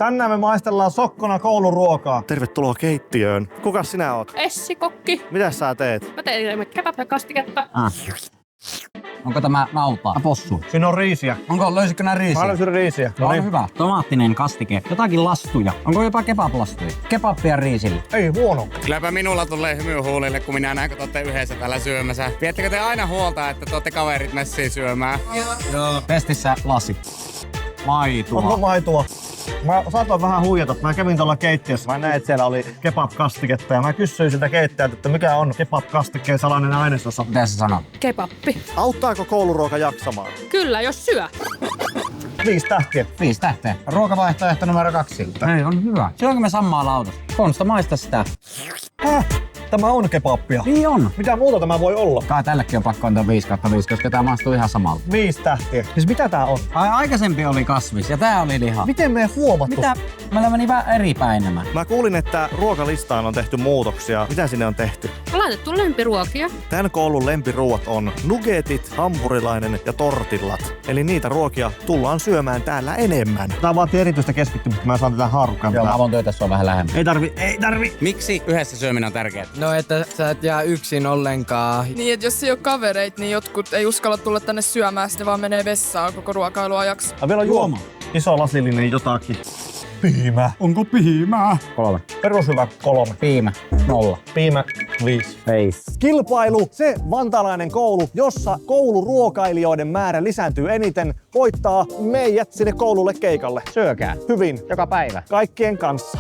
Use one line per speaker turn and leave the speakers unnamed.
Tänään me maistellaan sokkona kouluruokaa.
Tervetuloa keittiöön. Kuka sinä oot?
Essikokki.
Mitäs sä teet?
Mä tein kebab-kastiketta.
Onko tämä nauta? Possu.
Siinä on riisiä.
Löysitkö nää riisiä?
Mä löysin riisiä.
No niin. Hyvä. Tomaattinen kastike. Jotakin lastuja. Onko jopa kebab-lastuja? Kebabia riisille.
Ei huono.
Kylläpä minulla tulee hymy huulille, kun minä näen, kun te olette yhdessä täällä syömässä. Viettekö te aina huolta, että te olette kaverit messiin syömään?
Joo. Testissä lasi. Maitua.
Onko maitua? Mä saatoin vähän huijata. Mä kävin tuolla keittiössä. Mä näin, että siellä oli kebab-kastiketta ja mä kysyin siltä keittäjältä, että mikä on kebab-kastikkeen salainen ainesosa.
Mitä sä sanot?
Kebappi.
Auttaako kouluruoka jaksamaan?
Kyllä, jos syö.
5 tähtiä.
5 tähteä. Ruokavaihtoehto numero 2. Ei, on hyvä. Syönkö me samaa lautas? Konsta maista sitä.
Tämä on kebabia.
Niin on.
Mitä muuta tämä voi olla?
Kai tällekin on pakko antaa 5/5, koska tää maistuu ihan samalla.
5 tähtiä. Siis mitä tää on?
Aikaisempi oli kasvis ja tää oli liha.
Miten me ei huomattu?
Mitä? Meillä meni vähän eri päin nämä.
Mä kuulin, että ruokalistaan on tehty muutoksia. Mitä sinne on tehty?
On laitettu lempiruokia.
Tän koulun lempiruuat on nuggetit, hampurilainen ja tortillat. Eli niitä ruokia tullaan syömään täällä enemmän.
Tää vaatii erityistä keskittymistä, mä saan tätä haarukkaan.
Joo, mä voin työtä sua vähän lähemmän.
Ei tarvi.
Miksi yhdessä syöminen on tärkeää?
No, että sä et jää yksin ollenkaan.
Niin, että jos ei ole kavereit, niin jotkut ei uskalla tulla tänne syömään, sitten vaan menee vessaan koko ruokailuajaksi.
Ja vielä juoma. Iso lasillinen jotakin. Piimä.
Onko piimää? 3.
Perushyvä 3.
Piimä. 0.
Piimä 5.
Ei.
Kilpailu, se vantaalainen koulu, jossa kouluruokailijoiden määrä lisääntyy eniten, voittaa meidät sinne koululle keikalle.
Syökää.
Hyvin.
Joka päivä.
Kaikkien kanssa.